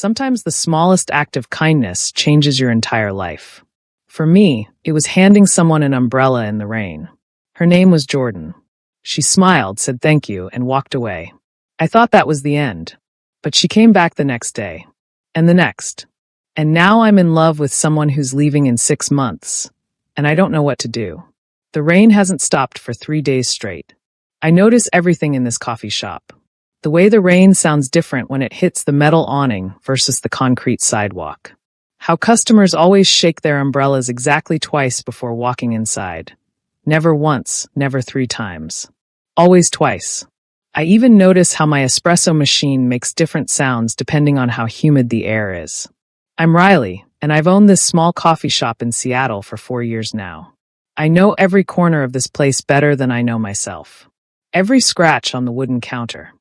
Sometimes the smallest act of kindness changes your entire life. For me, it was handing someone an umbrella in the rain. Her name was Jordan. She smiled, said thank you, and walked away. I thought that was the end. But she came back the next day. And the next. And now I'm in love with someone who's leaving in 6 months. And I don't know what to do. The rain hasn't stopped for 3 days straight. I notice everything in this coffee shop. The way the rain sounds different when it hits the metal awning versus the concrete sidewalk. How customers always shake their umbrellas exactly twice before walking inside. Never once, never 3 times. Always twice. I even notice how my espresso machine makes different sounds depending on how humid the air is. I'm Riley, and I've owned this small coffee shop in Seattle for 4 years now. I know every corner of this place better than I know myself. Every scratch on the wooden counter.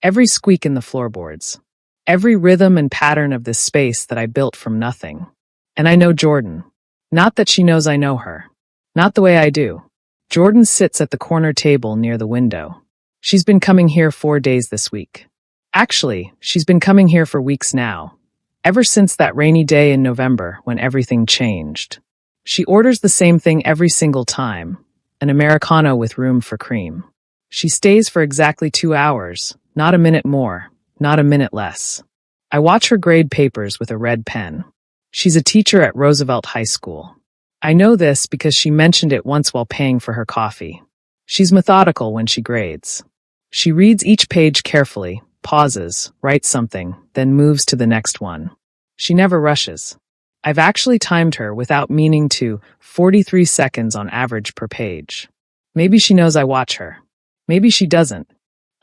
Every squeak in the floorboards. Every rhythm and pattern of this space that I built from nothing. And I know Jordan. Not that she knows I know her. Not the way I do. Jordan sits at the corner table near the window. She's been coming here 4 days this week. Actually, she's been coming here for weeks now. Ever since that rainy day in November when everything changed. She orders the same thing every single time, an Americano with room for cream. She stays for exactly 2 hours, not a minute more, not a minute less. I watch her grade papers with a red pen. She's a teacher at Roosevelt High School. I know this because she mentioned it once while paying for her coffee. She's methodical when she grades. She reads each page carefully, pauses, writes something, then moves to the next one. She never rushes. I've actually timed her without meaning to, 43 seconds on average per page. Maybe she knows I watch her. Maybe she doesn't.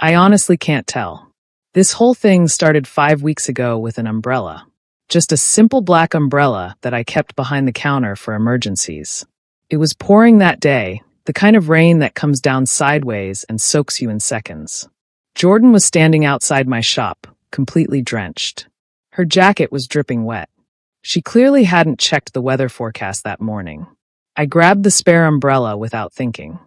I honestly can't tell. This whole thing started 5 weeks ago with an umbrella. Just a simple black umbrella that I kept behind the counter for emergencies. It was pouring that day, the kind of rain that comes down sideways and soaks you in seconds. Jordan was standing outside my shop, completely drenched. Her jacket was dripping wet. She clearly hadn't checked the weather forecast that morning. I grabbed the spare umbrella without thinking.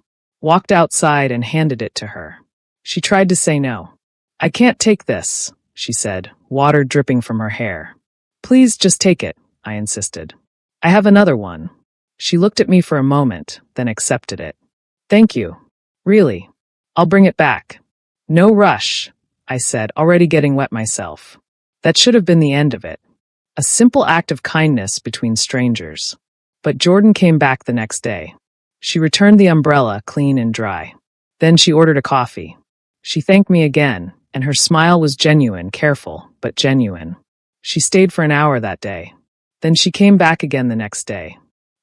Walked outside and handed it to her. She tried to say no. I can't take this, she said, water dripping from her hair. Please just take it, I insisted. I have another one. She looked at me for a moment, then accepted it. Thank you. Really. I'll bring it back. No rush, I said, already getting wet myself. That should have been the end of it. A simple act of kindness between strangers. But Jordan came back the next day. She returned the umbrella clean and dry. Then she ordered a coffee. She thanked me again, and her smile was genuine, careful, but genuine. She stayed for an hour that day. Then she came back again the next day.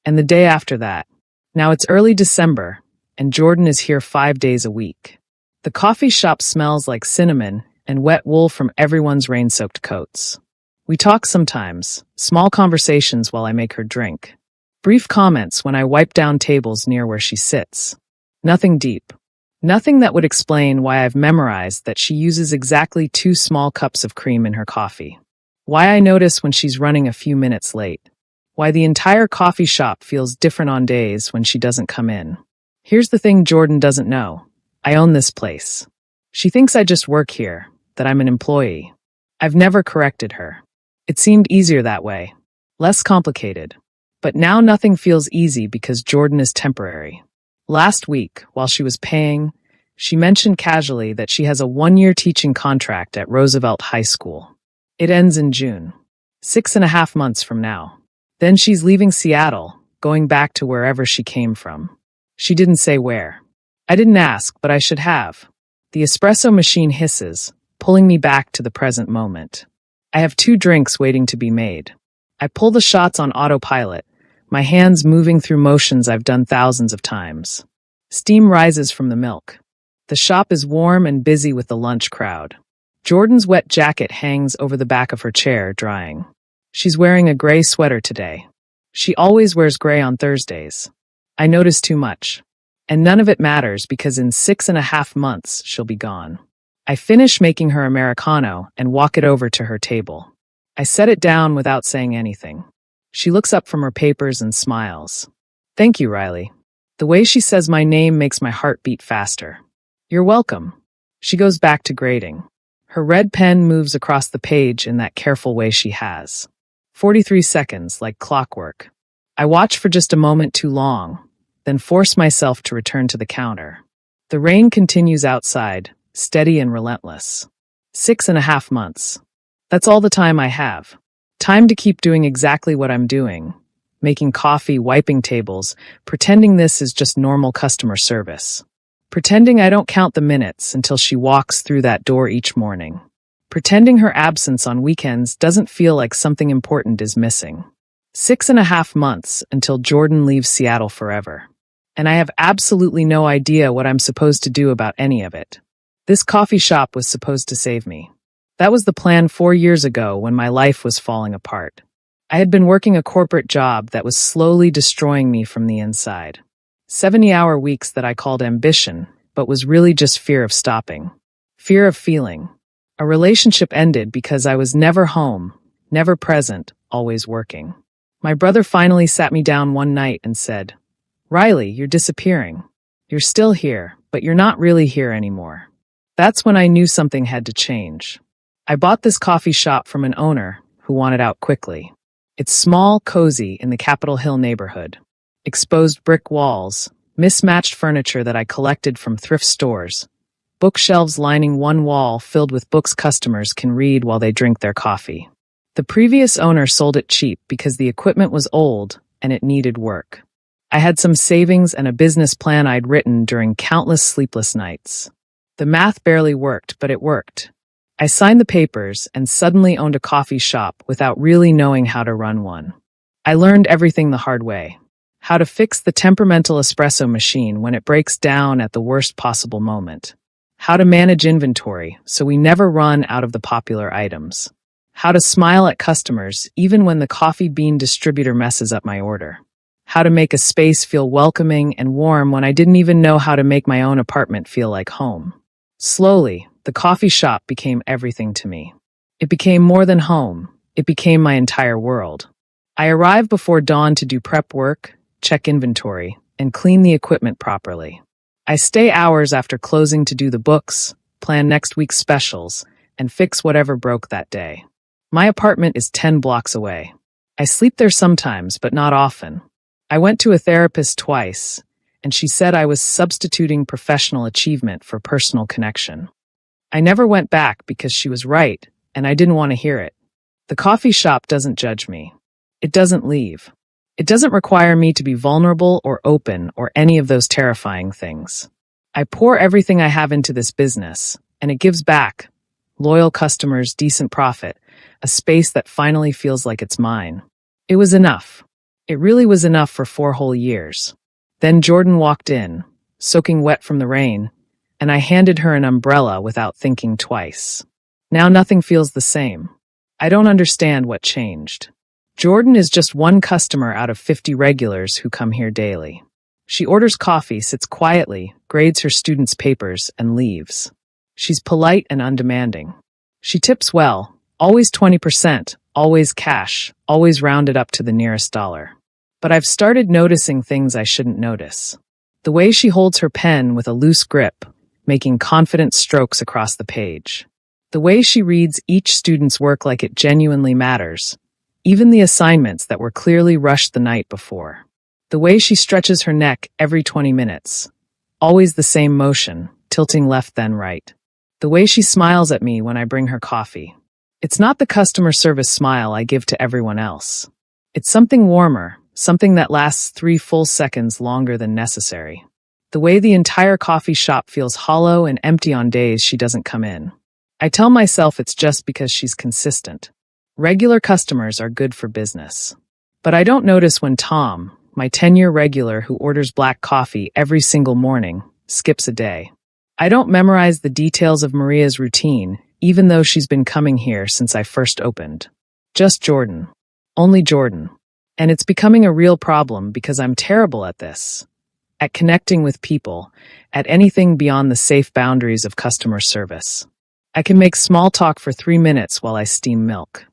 And the day after that. Now it's early December, and Jordan is here 5 days a week. The coffee shop smells like cinnamon and wet wool from everyone's rain-soaked coats. We talk sometimes, small conversations while I make her drink. Brief comments when I wipe down tables near where she sits. Nothing deep. Nothing that would explain why I've memorized that she uses exactly 2 small cups of cream in her coffee. Why I notice when she's running a few minutes late. Why the entire coffee shop feels different on days when she doesn't come in. Here's the thing Jordan doesn't know. I own this place. She thinks I just work here, that I'm an employee. I've never corrected her. It seemed easier that way. Less complicated. But now nothing feels easy because Jordan is temporary. Last week, while she was paying, she mentioned casually that she has a 1-year teaching contract at Roosevelt High School. It ends in June. 6.5 months from now. Then she's leaving Seattle, going back to wherever she came from. She didn't say where. I didn't ask, but I should have. The espresso machine hisses, pulling me back to the present moment. I have 2 drinks waiting to be made. I pull the shots on autopilot, my hands moving through motions I've done thousands of times. Steam rises from the milk. The shop is warm and busy with the lunch crowd. Jordan's wet jacket hangs over the back of her chair, drying. She's wearing a gray sweater today. She always wears gray on Thursdays. I notice too much. And none of it matters because in 6.5 months she'll be gone. I finish making her Americano and walk it over to her table. I set it down without saying anything. She looks up from her papers and smiles. Thank you, Riley. The way she says my name makes my heart beat faster. You're welcome. She goes back to grading. Her red pen moves across the page in that careful way she has. 43 seconds, like clockwork. I watch for just a moment too long, then force myself to return to the counter. The rain continues outside, steady and relentless. 6.5 months. That's all the time I have. Time to keep doing exactly what I'm doing. Making coffee, wiping tables, pretending this is just normal customer service. Pretending I don't count the minutes until she walks through that door each morning. Pretending her absence on weekends doesn't feel like something important is missing. 6.5 months until Jordan leaves Seattle forever. And I have absolutely no idea what I'm supposed to do about any of it. This coffee shop was supposed to save me. That was the plan 4 years ago when my life was falling apart. I had been working a corporate job that was slowly destroying me from the inside. 70-hour weeks that I called ambition, but was really just fear of stopping. Fear of feeling. A relationship ended because I was never home, never present, always working. My brother finally sat me down one night and said, "Riley, you're disappearing. You're still here, but you're not really here anymore." That's when I knew something had to change. I bought this coffee shop from an owner who wanted out quickly. It's small, cozy in the Capitol Hill neighborhood. Exposed brick walls, mismatched furniture that I collected from thrift stores, bookshelves lining one wall filled with books customers can read while they drink their coffee. The previous owner sold it cheap because the equipment was old and it needed work. I had some savings and a business plan I'd written during countless sleepless nights. The math barely worked, but it worked. I signed the papers and suddenly owned a coffee shop without really knowing how to run one. I learned everything the hard way. How to fix the temperamental espresso machine when it breaks down at the worst possible moment. How to manage inventory so we never run out of the popular items. How to smile at customers even when the coffee bean distributor messes up my order. How to make a space feel welcoming and warm when I didn't even know how to make my own apartment feel like home. Slowly, the coffee shop became everything to me. It became more than home. It became my entire world. I arrived before dawn to do prep work, check inventory, and clean the equipment properly. I stay hours after closing to do the books, plan next week's specials, and fix whatever broke that day. My apartment is 10 blocks away. I sleep there sometimes, but not often. I went to a therapist twice, and she said I was substituting professional achievement for personal connection. I never went back because she was right, and I didn't want to hear it. The coffee shop doesn't judge me. It doesn't leave. It doesn't require me to be vulnerable or open or any of those terrifying things. I pour everything I have into this business, and it gives back. Loyal customers, decent profit, a space that finally feels like it's mine. It was enough. It really was enough for 4 whole years. Then Jordan walked in, soaking wet from the rain, and I handed her an umbrella without thinking twice. Now nothing feels the same. I don't understand what changed. Jordan is just one customer out of 50 regulars who come here daily. She orders coffee, sits quietly, grades her students' papers, and leaves. She's polite and undemanding. She tips well, always 20%, always cash, always rounded up to the nearest dollar. But I've started noticing things I shouldn't notice. The way she holds her pen with a loose grip, making confident strokes across the page. The way she reads each student's work like it genuinely matters, even the assignments that were clearly rushed the night before. The way she stretches her neck every 20 minutes, always the same motion, tilting left then right. The way she smiles at me when I bring her coffee. It's not the customer service smile I give to everyone else. It's something warmer, something that lasts 3 full seconds longer than necessary. The way the entire coffee shop feels hollow and empty on days she doesn't come in. I tell myself it's just because she's consistent. Regular customers are good for business. But I don't notice when Tom, my 10-year regular who orders black coffee every single morning, skips a day. I don't memorize the details of Maria's routine, even though she's been coming here since I first opened. Just Jordan. Only Jordan. And it's becoming a real problem because I'm terrible at this. At connecting with people, at anything beyond the safe boundaries of customer service. I can make small talk for 3 minutes while I steam milk.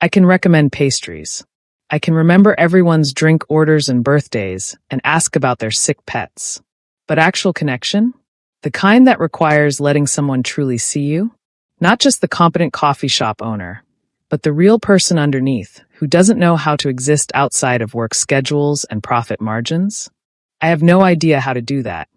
I can recommend pastries. I can remember everyone's drink orders and birthdays and ask about their sick pets. But actual connection? The kind that requires letting someone truly see you? Not just the competent coffee shop owner, but the real person underneath who doesn't know how to exist outside of work schedules and profit margins. I have no idea how to do that.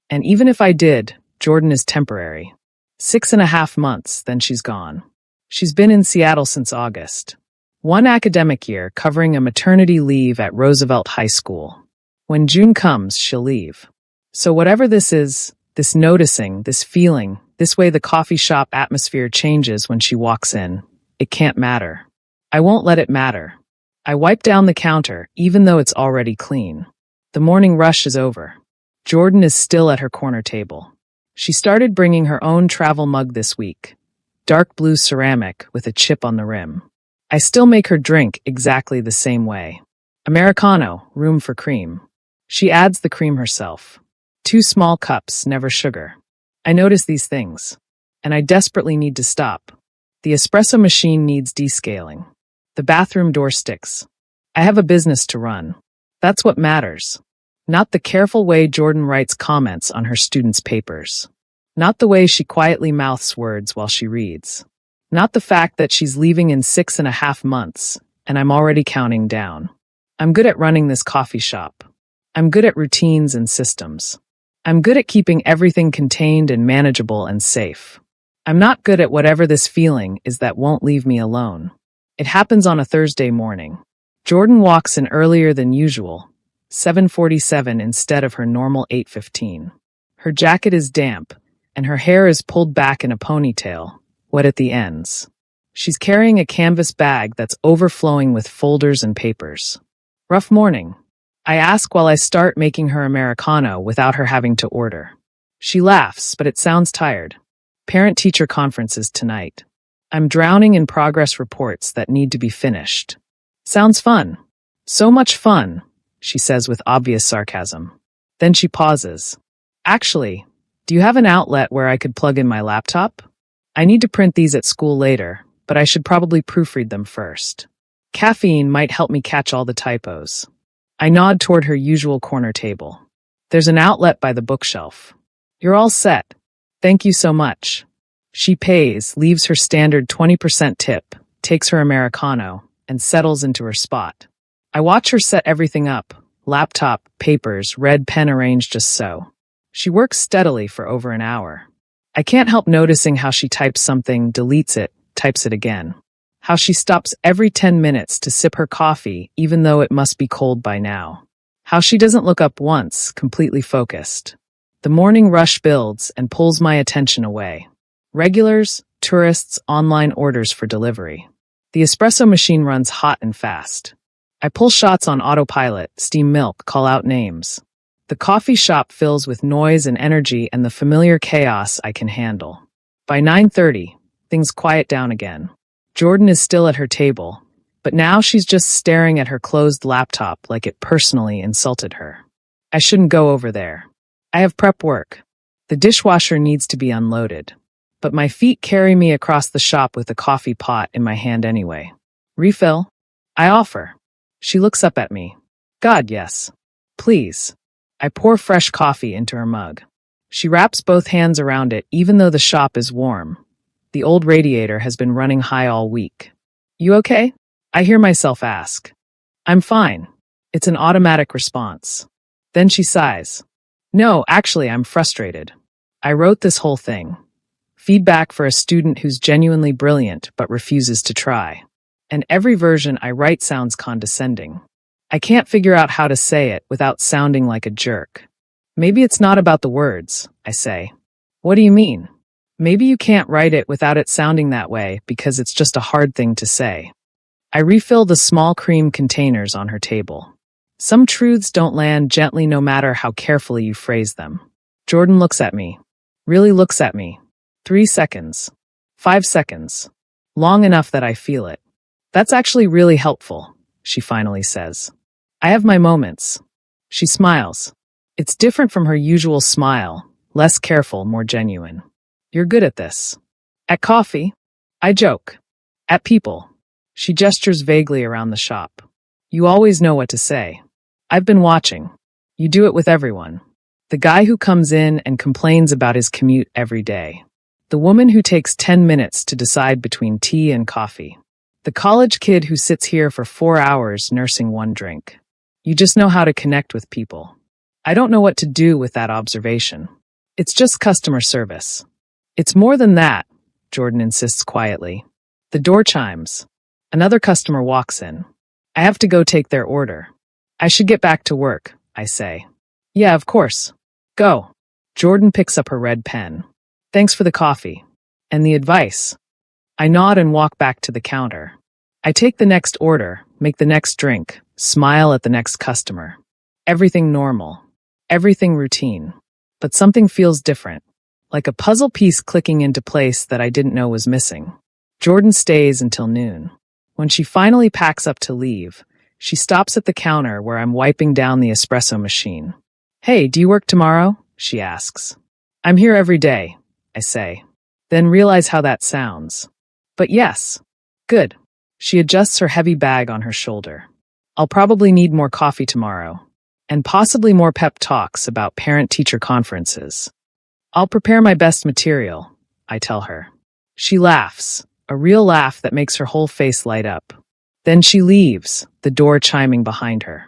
And even if I did, Jordan is temporary. 6.5 months, then she's gone. She's been in Seattle since August. 1 academic year covering a maternity leave at Roosevelt High School. When June comes, she'll leave. So whatever this is, this noticing, this feeling, this way the coffee shop atmosphere changes when she walks in, it can't matter. I won't let it matter. I wipe down the counter, even though it's already clean. The morning rush is over. Jordan is still at her corner table. She started bringing her own travel mug this week. Dark blue ceramic with a chip on the rim. I still make her drink exactly the same way. Americano, room for cream. She adds the cream herself. 2 small cups, never sugar. I notice these things. And I desperately need to stop. The espresso machine needs descaling. The bathroom door sticks. I have a business to run. That's what matters. Not the careful way Jordan writes comments on her students' papers. Not the way she quietly mouths words while she reads. Not the fact that she's leaving in 6.5 months, and I'm already counting down. I'm good at running this coffee shop. I'm good at routines and systems. I'm good at keeping everything contained and manageable and safe. I'm not good at whatever this feeling is that won't leave me alone. It happens on a Thursday morning. Jordan walks in earlier than usual, 7:47 instead of her normal 8:15. Her jacket is damp, and her hair is pulled back in a ponytail, wet at the ends. She's carrying a canvas bag that's overflowing with folders and papers. Rough morning. I ask while I start making her Americano without her having to order. She laughs, but it sounds tired. Parent-teacher conferences tonight. I'm drowning in progress reports that need to be finished. Sounds fun. So much fun, she says with obvious sarcasm. Then she pauses. Actually, do you have an outlet where I could plug in my laptop? I need to print these at school later, but I should probably proofread them first. Caffeine might help me catch all the typos. I nod toward her usual corner table. There's an outlet by the bookshelf. You're all set. Thank you so much. She pays, leaves her standard 20% tip, takes her Americano, and settles into her spot. I watch her set everything up, laptop, papers, red pen arranged just so. She works steadily for over an hour. I can't help noticing how she types something, deletes it, types it again. How she stops every 10 minutes to sip her coffee, even though it must be cold by now. How she doesn't look up once, completely focused. The morning rush builds and pulls my attention away. Regulars, tourists, online orders for delivery. The espresso machine runs hot and fast. I pull shots on autopilot, steam milk, call out names. The coffee shop fills with noise and energy and the familiar chaos I can handle. By 9:30, things quiet down again. Jordan is still at her table, but now she's just staring at her closed laptop like it personally insulted her. I shouldn't go over there. I have prep work. The dishwasher needs to be unloaded. But my feet carry me across the shop with a coffee pot in my hand anyway. Refill? I offer. She looks up at me. God, yes. Please. I pour fresh coffee into her mug. She wraps both hands around it even though the shop is warm. The old radiator has been running high all week. You okay? I hear myself ask. I'm fine. It's an automatic response. Then she sighs. No, actually, I'm frustrated. I wrote this whole thing. Feedback for a student who's genuinely brilliant but refuses to try. And every version I write sounds condescending. I can't figure out how to say it without sounding like a jerk. Maybe it's not about the words, I say. What do you mean? Maybe you can't write it without it sounding that way because it's just a hard thing to say. I refill the small cream containers on her table. Some truths don't land gently no matter how carefully you phrase them. Jordan looks at me. Really looks at me. 3 seconds. 5 seconds. Long enough that I feel it. That's actually really helpful, she finally says. I have my moments. She smiles. It's different from her usual smile, less careful, more genuine. You're good at this. At coffee? I joke. At people. She gestures vaguely around the shop. You always know what to say. I've been watching. You do it with everyone. The guy who comes in and complains about his commute every day. The woman who takes 10 minutes to decide between tea and coffee. The college kid who sits here for 4 hours nursing one drink. You just know how to connect with people. I don't know what to do with that observation. It's just customer service. It's more than that, Jordan insists quietly. The door chimes. Another customer walks in. I have to go take their order. I should get back to work, I say. Yeah, of course. Go. Jordan picks up her red pen. Thanks for the coffee. And the advice. I nod and walk back to the counter. I take the next order, make the next drink, smile at the next customer. Everything normal. Everything routine. But something feels different. Like a puzzle piece clicking into place that I didn't know was missing. Jordan stays until noon. When she finally packs up to leave, she stops at the counter where I'm wiping down the espresso machine. Hey, do you work tomorrow? She asks. I'm here every day, I say. Then realize how that sounds. But yes. Good. She adjusts her heavy bag on her shoulder. I'll probably need more coffee tomorrow. And possibly more pep talks about parent-teacher conferences. I'll prepare my best material, I tell her. She laughs, a real laugh that makes her whole face light up. Then she leaves, the door chiming behind her.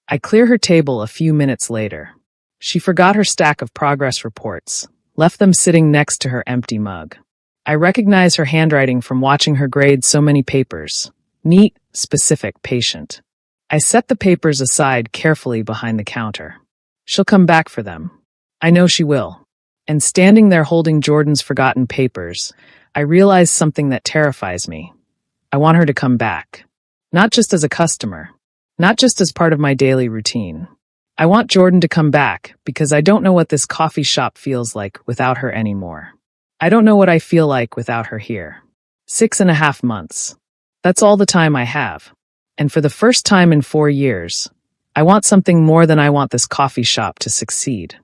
I clear her table a few minutes later. She forgot her stack of progress reports, left them sitting next to her empty mug. I recognize her handwriting from watching her grade so many papers. Neat, specific, patient. I set the papers aside carefully behind the counter. She'll come back for them. I know she will. And standing there holding Jordan's forgotten papers, I realize something that terrifies me. I want her to come back. Not just as a customer. Not just as part of my daily routine. I want Jordan to come back because I don't know what this coffee shop feels like without her anymore. I don't know what I feel like without her here. 6.5 months. That's all the time I have. And for the first time in 4 years, I want something more than I want this coffee shop to succeed.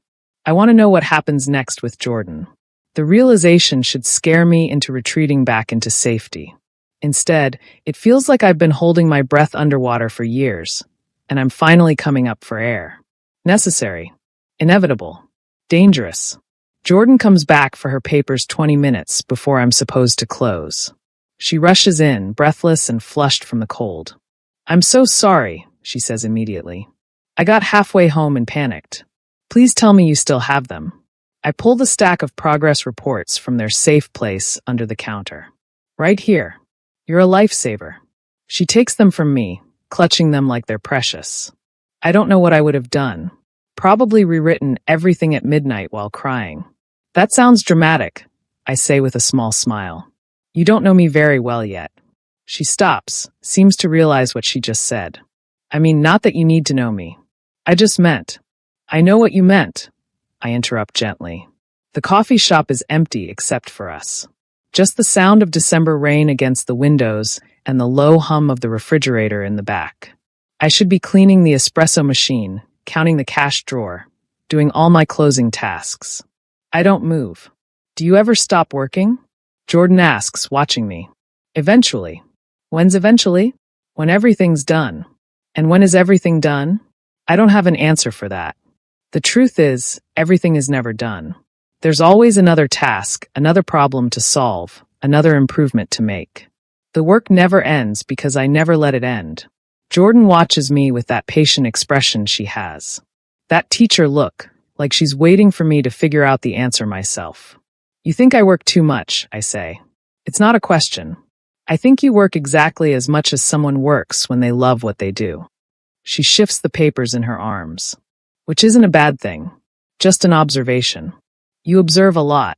I want to know what happens next with Jordan. The realization should scare me into retreating back into safety. Instead, it feels like I've been holding my breath underwater for years, and I'm finally coming up for air. Necessary. Inevitable. Dangerous. Jordan comes back for her papers 20 minutes before I'm supposed to close. She rushes in, breathless and flushed from the cold. I'm so sorry, she says immediately. I got halfway home and panicked. Please tell me you still have them. I pull the stack of progress reports from their safe place under the counter. Right here. You're a lifesaver. She takes them from me, clutching them like they're precious. I don't know what I would have done. Probably rewritten everything at midnight while crying. That sounds dramatic, I say with a small smile. You don't know me very well yet. She stops, seems to realize what she just said. I mean, not that you need to know me. I just meant. I know what you meant, I interrupt gently. The coffee shop is empty except for us. Just the sound of December rain against the windows and the low hum of the refrigerator in the back. I should be cleaning the espresso machine, counting the cash drawer, doing all my closing tasks. I don't move. Do you ever stop working? Jordan asks, watching me. Eventually. When's eventually? When everything's done. And when is everything done? I don't have an answer for that. The truth is, everything is never done. There's always another task, another problem to solve, another improvement to make. The work never ends because I never let it end. Jordan watches me with that patient expression she has. That teacher look, like she's waiting for me to figure out the answer myself. You think I work too much, I say. It's not a question. I think you work exactly as much as someone works when they love what they do. She shifts the papers in her arms. Which isn't a bad thing. Just an observation. You observe a lot.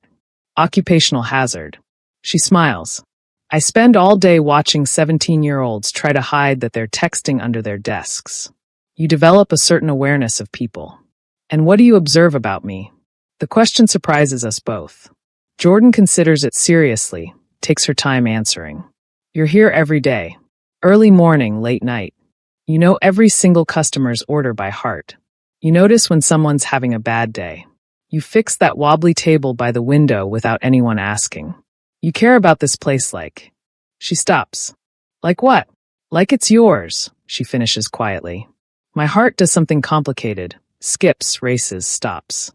Occupational hazard. She smiles. I spend all day watching 17-year-olds try to hide that they're texting under their desks. You develop a certain awareness of people. And what do you observe about me? The question surprises us both. Jordan considers it seriously, takes her time answering. You're here every day. Early morning, late night. You know every single customer's order by heart. You notice when someone's having a bad day. You fix that wobbly table by the window without anyone asking. You care about this place like. She stops. Like what? Like it's yours, she finishes quietly. My heart does something complicated. Skips, races, stops.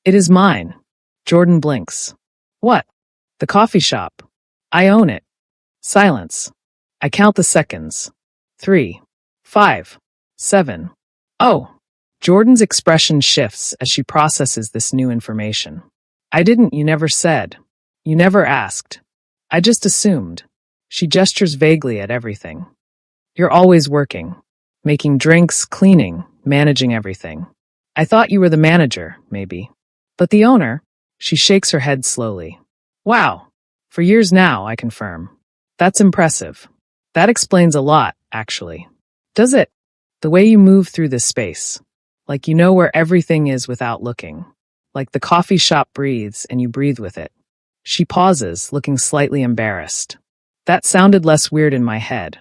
It is mine. Jordan blinks. What? The coffee shop. I own it. Silence. I count the seconds. 3, 5, 7. Oh. Jordan's expression shifts as she processes this new information. I didn't, you never said. You never asked. I just assumed. She gestures vaguely at everything. You're always working. Making drinks, cleaning, managing everything. I thought you were the manager, maybe. But the owner? She shakes her head slowly. Wow. For years now, I confirm. That's impressive. That explains a lot, actually. Does it? The way you move through this space. Like you know where everything is without looking. Like the coffee shop breathes and you breathe with it. She pauses, looking slightly embarrassed. That sounded less weird in my head.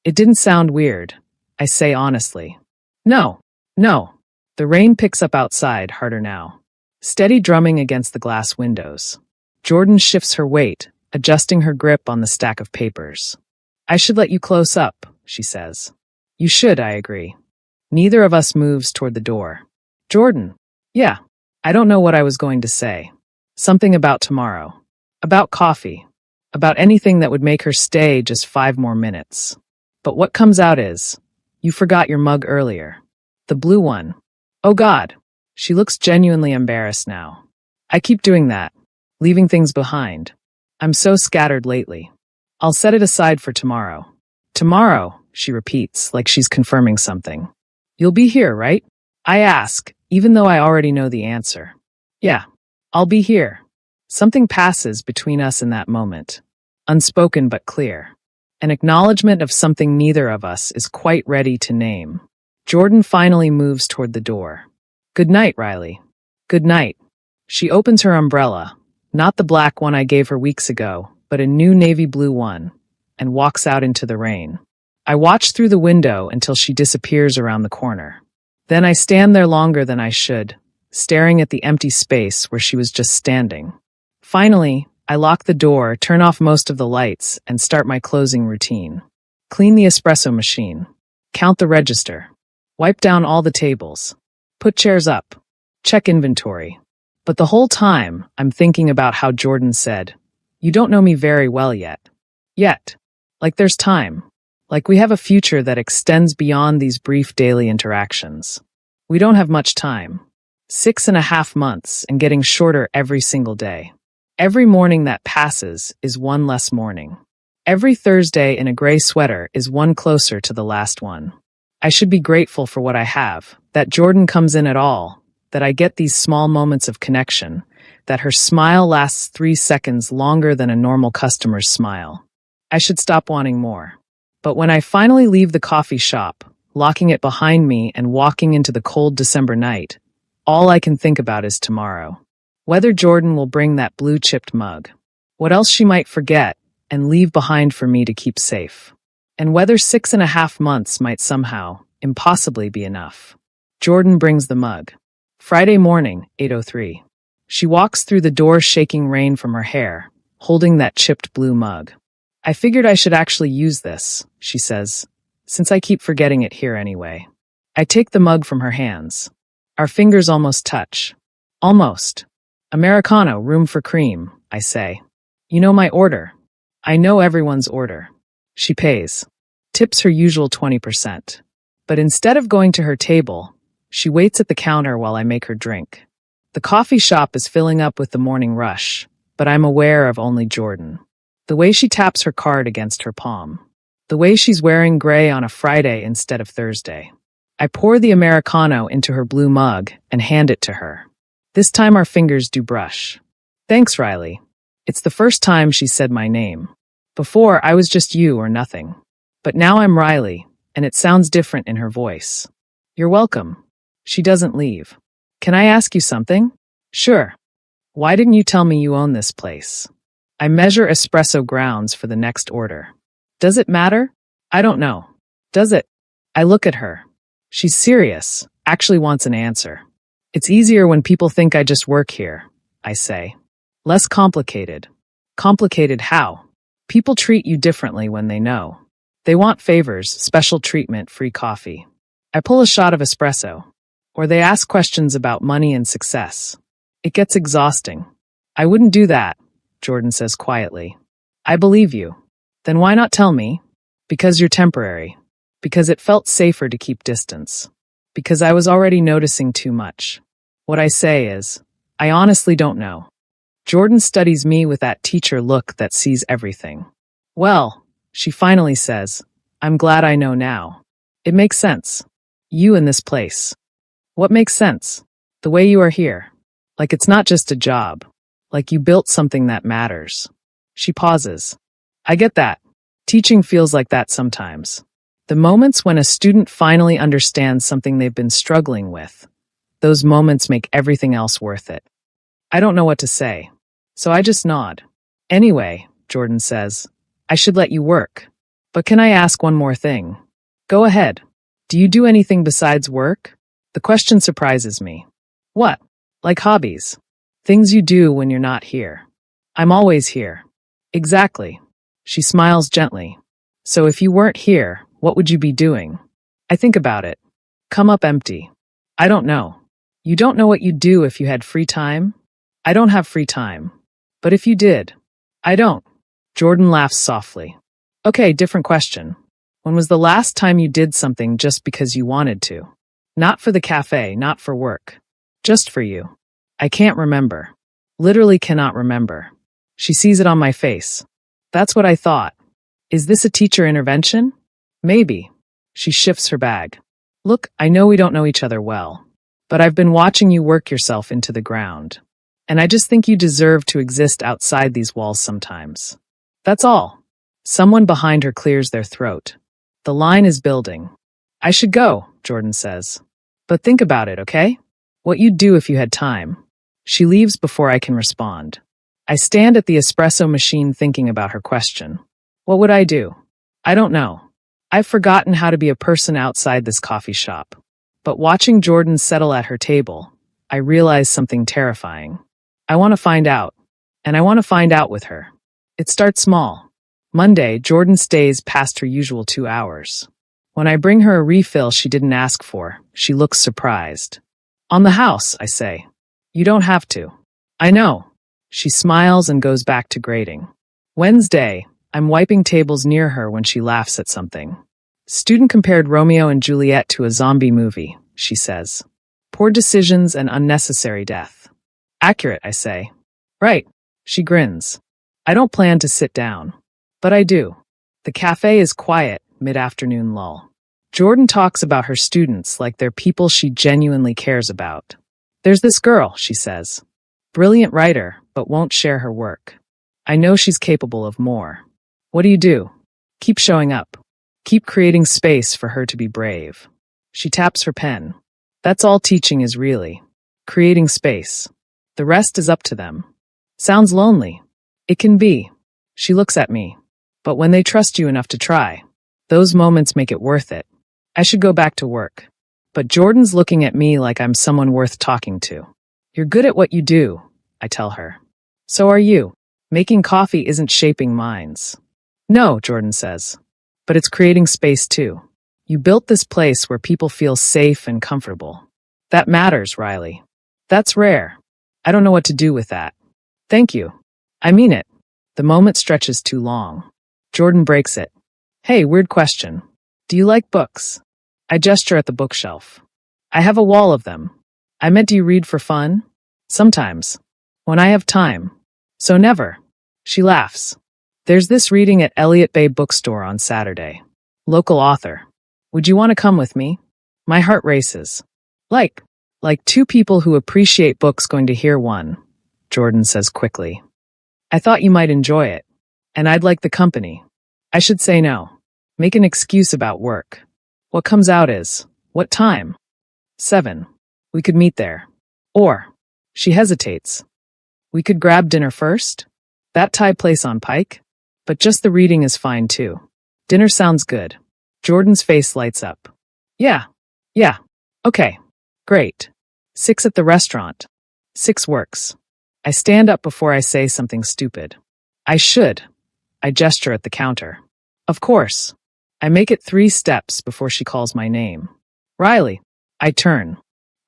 It didn't sound weird, I say honestly. No. The rain picks up outside, harder now. Steady drumming against the glass windows. Jordan shifts her weight, adjusting her grip on the stack of papers. I should let you close up, she says. You should, I agree. Neither of us moves toward the door. Jordan. Yeah. I don't know what I was going to say. Something about tomorrow. About coffee. About anything that would make her stay just 5 more minutes. But what comes out is, you forgot your mug earlier. The blue one. Oh God. She looks genuinely embarrassed now. I keep doing that. Leaving things behind. I'm so scattered lately. I'll set it aside for tomorrow. Tomorrow, she repeats, like she's confirming something. You'll be here, right? I ask, even though I already know the answer. Yeah, I'll be here. Something passes between us in that moment. Unspoken but clear. An acknowledgement of something neither of us is quite ready to name. Jordan finally moves toward the door. Good night, Riley. Good night. She opens her umbrella, not the black one I gave her weeks ago, but a new navy blue one, and walks out into the rain. I watch through the window until she disappears around the corner. Then I stand there longer than I should, staring at the empty space where she was just standing. Finally, I lock the door, turn off most of the lights, and start my closing routine. Clean the espresso machine. Count the register. Wipe down all the tables. Put chairs up. Check inventory. But the whole time, I'm thinking about how Jordan said, you don't know me very well yet. Yet. Like there's time. Like we have a future that extends beyond these brief daily interactions. We don't have much time. 6.5 months and getting shorter every single day. Every morning that passes is one less morning. Every Thursday in a gray sweater is one closer to the last one. I should be grateful for what I have, that Jordan comes in at all, that I get these small moments of connection, that her smile lasts 3 seconds longer than a normal customer's smile. I should stop wanting more. But when I finally leave the coffee shop, locking it behind me and walking into the cold December night, all I can think about is tomorrow. Whether Jordan will bring that blue-chipped mug. What else she might forget and leave behind for me to keep safe. And whether 6.5 months might somehow, impossibly be enough. Jordan brings the mug. Friday morning, 8:03. She walks through the door shaking rain from her hair, holding that chipped blue mug. I figured I should actually use this, she says, since I keep forgetting it here anyway. I take the mug from her hands. Our fingers almost touch. Almost. Americano, room for cream, I say. You know my order. I know everyone's order. She pays. Tips her usual 20%. But instead of going to her table, she waits at the counter while I make her drink. The coffee shop is filling up with the morning rush, but I'm aware of only Jordan. The way she taps her card against her palm. The way she's wearing gray on a Friday instead of Thursday. I pour the Americano into her blue mug and hand it to her. This time our fingers do brush. Thanks, Riley. It's the first time she said my name. Before, I was just you or nothing. But now I'm Riley, and it sounds different in her voice. You're welcome. She doesn't leave. Can I ask you something? Sure. Why didn't you tell me you own this place? I measure espresso grounds for the next order. Does it matter? I don't know. Does it? I look at her. She's serious, actually wants an answer. It's easier when people think I just work here, I say. Less complicated. Complicated how? People treat you differently when they know. They want favors, special treatment, free coffee. I pull a shot of espresso. Or they ask questions about money and success. It gets exhausting. I wouldn't do that. Jordan says quietly. I believe you. Then why not tell me? Because you're temporary. Because it felt safer to keep distance. Because I was already noticing too much. What I say is, I honestly don't know. Jordan studies me with that teacher look that sees everything. Well, she finally says, I'm glad I know now. It makes sense. You in this place. What makes sense? The way you are here. Like it's not just a job. Like you built something that matters. She pauses. I get that. Teaching feels like that sometimes. The moments when a student finally understands something they've been struggling with, those moments make everything else worth it. I don't know what to say, so I just nod. Anyway, Jordan says, I should let you work. But can I ask one more thing? Go ahead. Do you do anything besides work? The question surprises me. What? Like hobbies? Things you do when you're not here. I'm always here. Exactly. She smiles gently. So if you weren't here, what would you be doing? I think about it. Come up empty. I don't know. You don't know what you'd do if you had free time? I don't have free time. But if you did? I don't. Jordan laughs softly. Okay, different question. When was the last time you did something just because you wanted to? Not for the cafe, not for work. Just for you. I can't remember. Literally cannot remember. She sees it on my face. That's what I thought. Is this a teacher intervention? Maybe. She shifts her bag. Look, I know we don't know each other well, but I've been watching you work yourself into the ground. And I just think you deserve to exist outside these walls sometimes. That's all. Someone behind her clears their throat. The line is building. I should go, Jordan says. But think about it, okay? What you'd do if you had time. She leaves before I can respond. I stand at the espresso machine thinking about her question. What would I do? I don't know. I've forgotten how to be a person outside this coffee shop. But watching Jordan settle at her table, I realize something terrifying. I want to find out. And I want to find out with her. It starts small. Monday, Jordan stays past her usual 2 hours. When I bring her a refill she didn't ask for, she looks surprised. On the house, I say. You don't have to. I know. She smiles and goes back to grading. Wednesday, I'm wiping tables near her when she laughs at something. Student compared Romeo and Juliet to a zombie movie, she says. Poor decisions and unnecessary death. Accurate, I say. Right. She grins. I don't plan to sit down. But I do. The cafe is quiet, mid-afternoon lull. Jordan talks about her students like they're people she genuinely cares about. There's this girl, she says. Brilliant writer, but won't share her work. I know she's capable of more. What do you do? Keep showing up. Keep creating space for her to be brave. She taps her pen. That's all teaching is really. Creating space. The rest is up to them. Sounds lonely. It can be. She looks at me. But when they trust you enough to try, those moments make it worth it. I should go back to work. But Jordan's looking at me like I'm someone worth talking to. You're good at what you do, I tell her. So are you. Making coffee isn't shaping minds. No, Jordan says. But it's creating space too. You built this place where people feel safe and comfortable. That matters, Riley. That's rare. I don't know what to do with that. Thank you. I mean it. The moment stretches too long. Jordan breaks it. Hey, weird question. Do you like books? I gesture at the bookshelf. I have a wall of them. I meant, do you read for fun? Sometimes. When I have time. So never. She laughs. There's this reading at Elliott Bay Bookstore on Saturday. Local author. Would you want to come with me? My heart races. Like two people who appreciate books going to hear one, Jordan says quickly. I thought you might enjoy it. And I'd like the company. I should say no. Make an excuse about work. What comes out is, what time? 7. We could meet there. Or, she hesitates. We could grab dinner first? That Thai place on Pike? But just the reading is fine too. Dinner sounds good. Jordan's face lights up. Yeah. Okay. Great. 6 at the restaurant. 6 works. I stand up before I say something stupid. I should. I gesture at the counter. Of course. I make it 3 steps before she calls my name. Riley. I turn.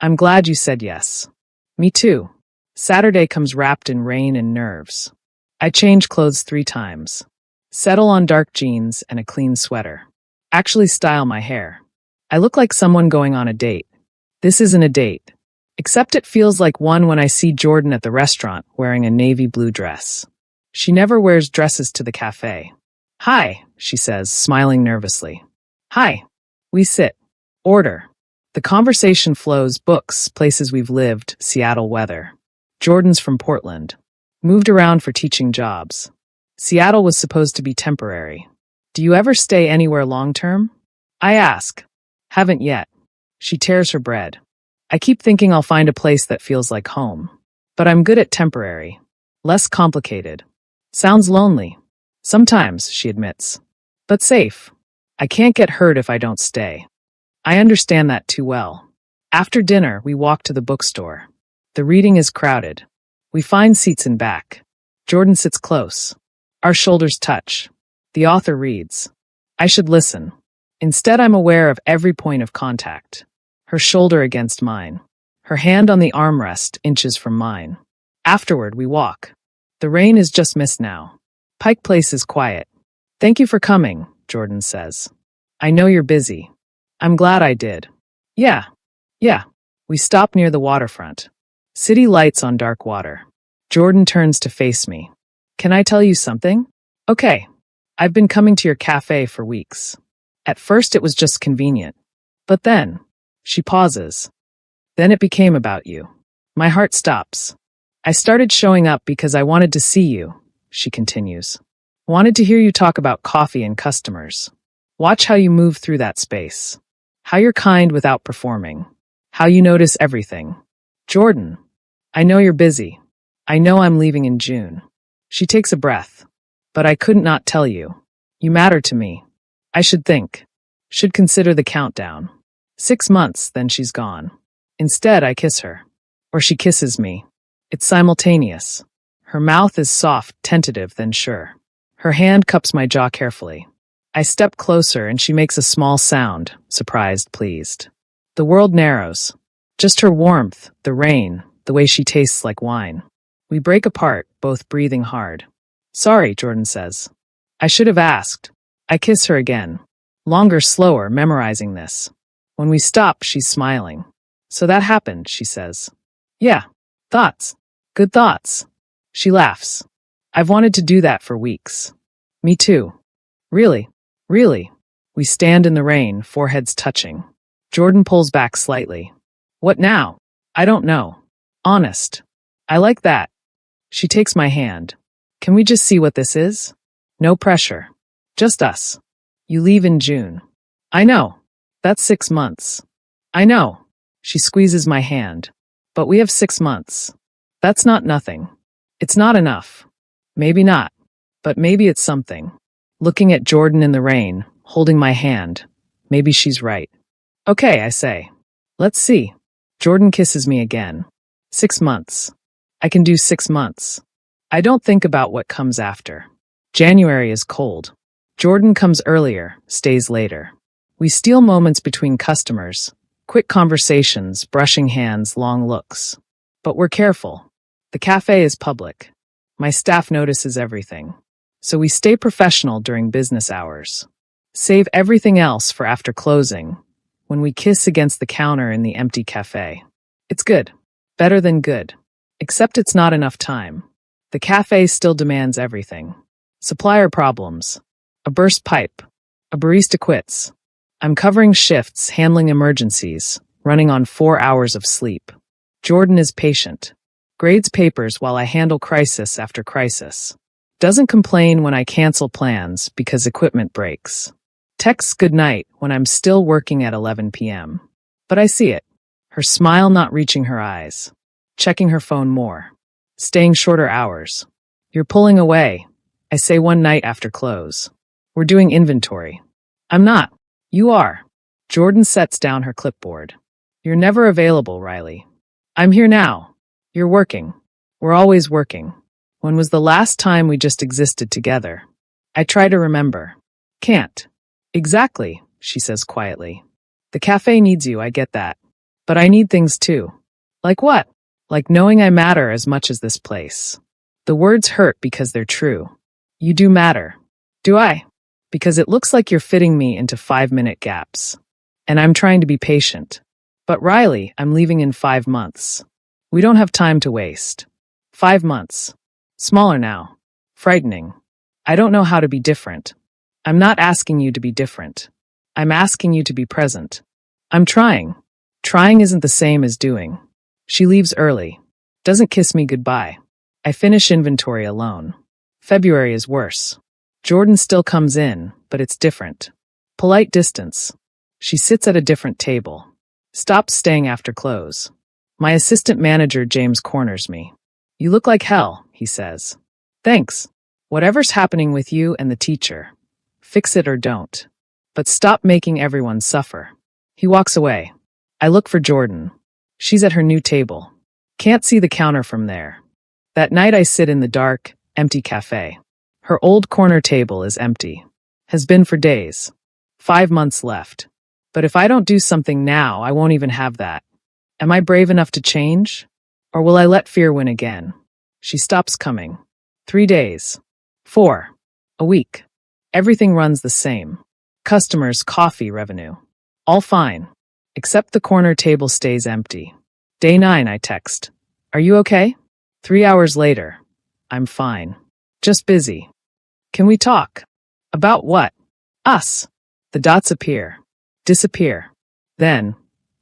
I'm glad you said yes. Me too. Saturday comes wrapped in rain and nerves. I change clothes 3 times. Settle on dark jeans and a clean sweater. Actually style my hair. I look like someone going on a date. This isn't a date. Except it feels like one when I see Jordan at the restaurant wearing a navy blue dress. She never wears dresses to the cafe. Hi, she says, smiling nervously. Hi. We sit. Order. The conversation flows: books, places we've lived, Seattle weather. Jordan's from Portland. Moved around for teaching jobs. Seattle was supposed to be temporary. Do you ever stay anywhere long-term? I ask. Haven't yet. She tears her bread. I keep thinking I'll find a place that feels like home. But I'm good at temporary. Less complicated. Sounds lonely. Sometimes, she admits. But safe. I can't get hurt if I don't stay. I understand that too well. After dinner, we walk to the bookstore. The reading is crowded. We find seats in back. Jordan sits close. Our shoulders touch. The author reads. I should listen. Instead, I'm aware of every point of contact. Her shoulder against mine. Her hand on the armrest inches from mine. Afterward, we walk. The rain is just mist now. Pike Place is quiet. Thank you for coming, Jordan says. I know you're busy. I'm glad I did. Yeah. We stop near the waterfront. City lights on dark water. Jordan turns to face me. Can I tell you something? Okay. I've been coming to your cafe for weeks. At first it was just convenient. But then, she pauses. Then it became about you. My heart stops. I started showing up because I wanted to see you, she continues. Wanted to hear you talk about coffee and customers. Watch how you move through that space. How you're kind without performing. How you notice everything. Jordan, I know you're busy. I know I'm leaving in June. She takes a breath. But I couldn't not tell you. You matter to me. I should think. Should consider the countdown. 6 months, then she's gone. Instead, I kiss her. Or she kisses me. It's simultaneous. Her mouth is soft, tentative, then sure. Her hand cups my jaw carefully. I step closer and she makes a small sound, surprised, pleased. The world narrows. Just her warmth, the rain, the way she tastes like wine. We break apart, both breathing hard. Sorry, Jordan says. I should have asked. I kiss her again. Longer, slower, memorizing this. When we stop, she's smiling. So that happened, she says. Yeah. Thoughts. Good thoughts. She laughs. I've wanted to do that for weeks. Me too. Really? Really? We stand in the rain, foreheads touching. Jordan pulls back slightly. What now? I don't know. Honest. I like that. She takes my hand. Can we just see what this is? No pressure. Just us. You leave in June. I know. That's 6 months. I know. She squeezes my hand. But we have 6 months. That's not nothing. It's not enough. Maybe not. But maybe it's something. Looking at Jordan in the rain, holding my hand. Maybe she's right. Okay, I say. Let's see. Jordan kisses me again. 6 months. I can do 6 months. I don't think about what comes after. January is cold. Jordan comes earlier, stays later. We steal moments between customers. Quick conversations, brushing hands, long looks. But we're careful. The cafe is public. My staff notices everything. So we stay professional during business hours. Save everything else for after closing, when we kiss against the counter in the empty cafe. It's good. Better than good. Except it's not enough time. The cafe still demands everything. Supplier problems. A burst pipe. A barista quits. I'm covering shifts, handling emergencies, running on 4 hours of sleep. Jordan is patient. Grades papers while I handle crisis after crisis. Doesn't complain when I cancel plans because equipment breaks. Texts goodnight when I'm still working at 11 p.m. But I see it. Her smile not reaching her eyes. Checking her phone more. Staying shorter hours. You're pulling away, I say one night after close. We're doing inventory. I'm not. You are. Jordan sets down her clipboard. You're never available, Riley. I'm here now. You're working. We're always working. When was the last time we just existed together? I try to remember. Can't. Exactly, she says quietly. The cafe needs you, I get that. But I need things too. Like what? Like knowing I matter as much as this place. The words hurt because they're true. You do matter. Do I? Because it looks like you're fitting me into 5-minute gaps. And I'm trying to be patient. But Riley, I'm leaving in 5 months. We don't have time to waste. 5 months. Smaller now. Frightening. I don't know how to be different. I'm not asking you to be different. I'm asking you to be present. I'm trying. Trying isn't the same as doing. She leaves early. Doesn't kiss me goodbye. I finish inventory alone. February is worse. Jordan still comes in, but it's different. Polite distance. She sits at a different table. Stops staying after close. My assistant manager James corners me. You look like hell, he says. Thanks. Whatever's happening with you and the teacher. Fix it or don't. But stop making everyone suffer. He walks away. I look for Jordan. She's at her new table. Can't see the counter from there. That night I sit in the dark, empty cafe. Her old corner table is empty. Has been for days. 5 months left. But if I don't do something now, I won't even have that. Am I brave enough to change? Or will I let fear win again? She stops coming. 3 days. 4. A week. Everything runs the same. Customers, coffee, revenue. All fine. Except the corner table stays empty. Day 9, I text. Are you okay? 3 hours later. I'm fine. Just busy. Can we talk? About what? Us. The dots appear. Disappear. Then,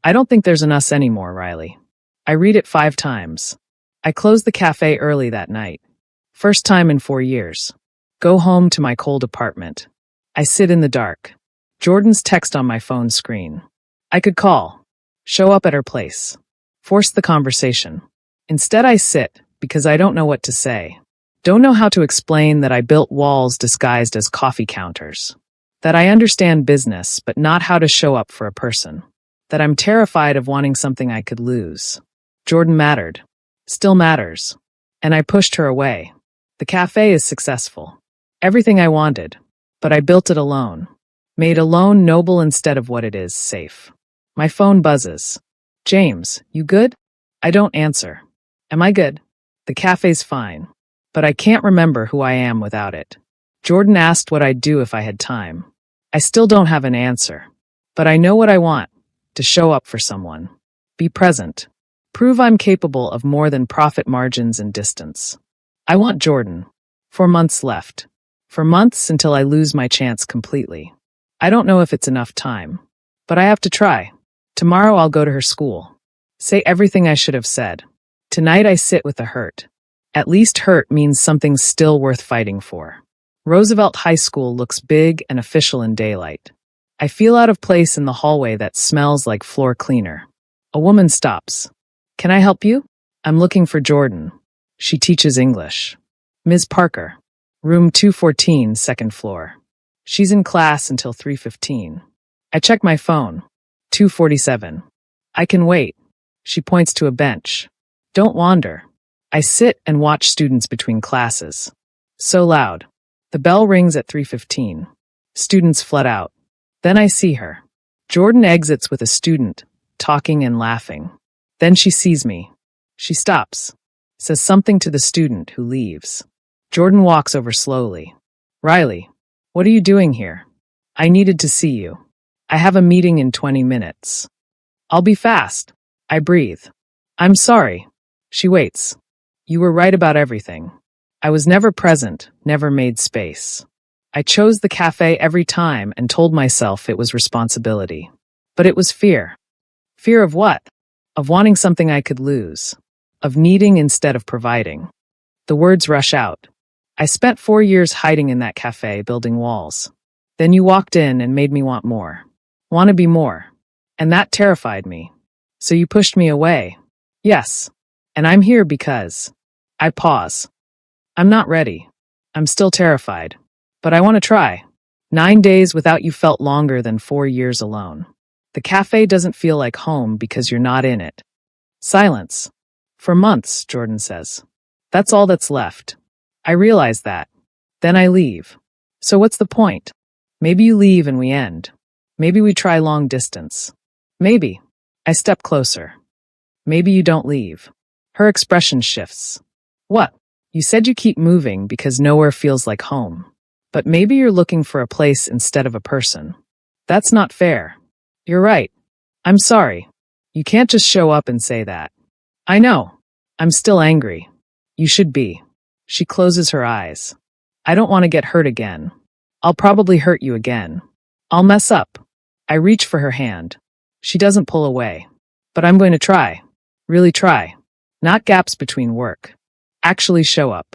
I don't think there's an us anymore, Riley. I read it 5 times. I close the cafe early that night. First time in 4 years. Go home to my cold apartment. I sit in the dark. Jordan's text on my phone screen. I could call. Show up at her place. Force the conversation. Instead I sit, because I don't know what to say. Don't know how to explain that I built walls disguised as coffee counters. That I understand business, but not how to show up for a person. That I'm terrified of wanting something I could lose. Jordan mattered. Still matters. And I pushed her away. The cafe is successful. Everything I wanted. But I built it alone. Made alone noble instead of what it is, safe. My phone buzzes. James, you good? I don't answer. Am I good? The cafe's fine. But I can't remember who I am without it. Jordan asked what I'd do if I had time. I still don't have an answer. But I know what I want. To show up for someone. Be present. Prove I'm capable of more than profit margins and distance. I want Jordan. 4 months left. For months until I lose my chance completely. I don't know if it's enough time. But I have to try. Tomorrow I'll go to her school. Say everything I should have said. Tonight I sit with the hurt. At least hurt means something's still worth fighting for. Roosevelt High School looks big and official in daylight. I feel out of place in the hallway that smells like floor cleaner. A woman stops. Can I help you? I'm looking for Jordan. She teaches English. Ms. Parker. Room 214, second floor. She's in class until 3:15. I check my phone. 2:47. I can wait. She points to a bench. Don't wander. I sit and watch students between classes. So loud. The bell rings at 3:15. Students flood out. Then I see her. Jordan exits with a student, talking and laughing. Then she sees me. She stops. Says something to the student who leaves. Jordan walks over slowly. Riley, what are you doing here? I needed to see you. I have a meeting in 20 minutes. I'll be fast. I breathe. I'm sorry. She waits. You were right about everything. I was never present, never made space. I chose the cafe every time and told myself it was responsibility. But it was fear. Fear of what? Of wanting something I could lose. Of needing instead of providing. The words rush out. I spent 4 years hiding in that cafe, building walls. Then you walked in and made me want more. Want to be more. And that terrified me. So you pushed me away. Yes. And I'm here because... I pause. I'm not ready. I'm still terrified. But I want to try. 9 days without you felt longer than 4 years alone. The cafe doesn't feel like home because you're not in it. Silence. For months, Jordan says. That's all that's left. I realize that. Then I leave. So what's the point? Maybe you leave and we end. Maybe we try long distance. Maybe. I step closer. Maybe you don't leave. Her expression shifts. What? You said you keep moving because nowhere feels like home. But maybe you're looking for a place instead of a person. That's not fair. You're right. I'm sorry. You can't just show up and say that. I know. I'm still angry. You should be. She closes her eyes. I don't want to get hurt again. I'll probably hurt you again. I'll mess up. I reach for her hand. She doesn't pull away. But I'm going to try. Really try. Not gaps between work. Actually show up.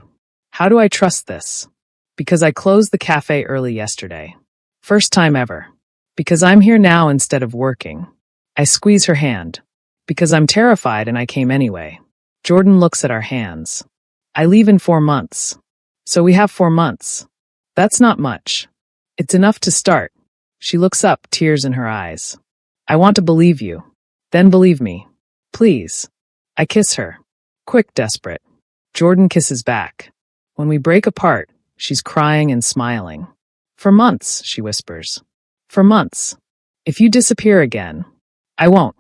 How do I trust this? Because I closed the cafe early yesterday. First time ever. Because I'm here now instead of working. I squeeze her hand. Because I'm terrified and I came anyway. Jordan looks at our hands. I leave in 4 months. So we have 4 months. That's not much. It's enough to start. She looks up, tears in her eyes. I want to believe you. Then believe me. Please. I kiss her. Quick, desperate. Jordan kisses back. When we break apart, she's crying and smiling. For months, she whispers. For months. If you disappear again, I won't.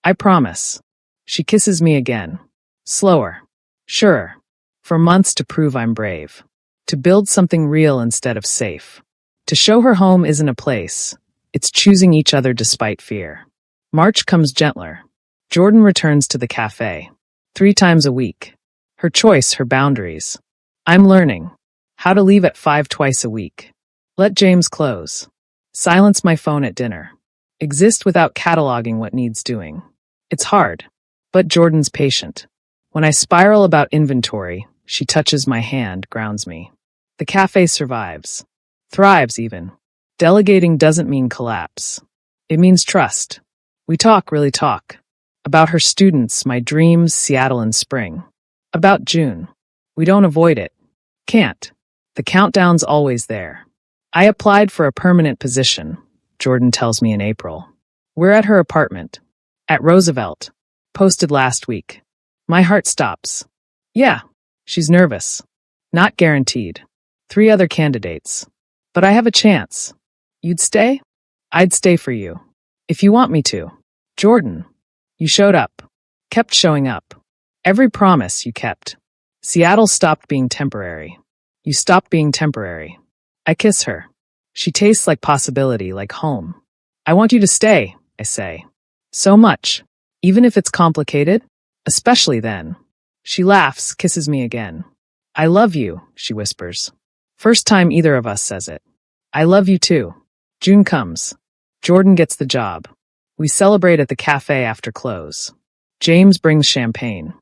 I promise. She kisses me again. Slower. Sure. For months to prove I'm brave. To build something real instead of safe. To show her home isn't a place. It's choosing each other despite fear. March comes gentler. Jordan returns to the cafe. 3 times a week. Her choice, her boundaries. I'm learning. How to leave at 5 twice a week. Let James close. Silence my phone at dinner. Exist without cataloging what needs doing. It's hard. But Jordan's patient. When I spiral about inventory, she touches my hand, grounds me. The cafe survives. Thrives even. Delegating doesn't mean collapse. It means trust. We talk, really talk. About her students, my dreams, Seattle in spring. About June. We don't avoid it. Can't. The countdown's always there. I applied for a permanent position, Jordan tells me in April. We're at her apartment. At Roosevelt. Posted last week. My heart stops. Yeah. She's nervous. Not guaranteed. 3 other candidates. But I have a chance. You'd stay? I'd stay for you. If you want me to. Jordan. You showed up. Kept showing up. Every promise you kept. Seattle stopped being temporary. You stopped being temporary. I kiss her. She tastes like possibility, like home. I want you to stay, I say. So much. Even if it's complicated. Especially then. She laughs, kisses me again. I love you, she whispers. First time either of us says it. I love you too. June comes. Jordan gets the job. We celebrate at the cafe after close. James brings champagne.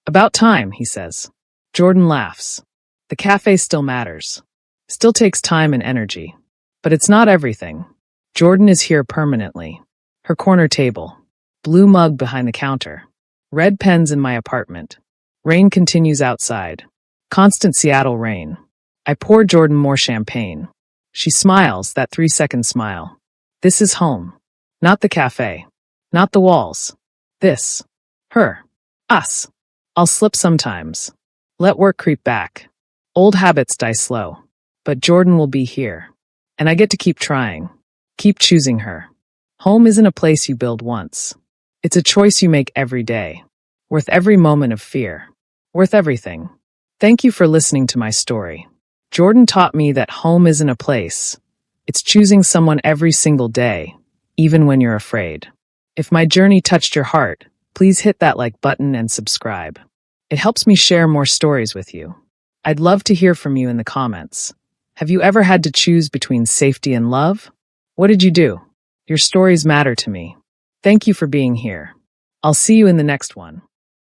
About time, he says. Jordan laughs. The cafe still matters. Still takes time and energy. But it's not everything. Jordan is here permanently. Her corner table. Blue mug behind the counter. Red pens in my apartment. Rain continues outside. Constant Seattle rain. I pour Jordan more champagne. She smiles, that 3-second smile. This is home. Not the cafe. Not the walls. This. Her. Us. I'll slip sometimes. Let work creep back. Old habits die slow. But Jordan will be here. And I get to keep trying. Keep choosing her. Home isn't a place you build once. It's a choice you make every day. Worth every moment of fear. Worth everything. Thank you for listening to my story. Jordan taught me that home isn't a place. It's choosing someone every single day, even when you're afraid. If my journey touched your heart, please hit that like button and subscribe. It helps me share more stories with you. I'd love to hear from you in the comments. Have you ever had to choose between safety and love? What did you do? Your stories matter to me. Thank you for being here. I'll see you in the next one.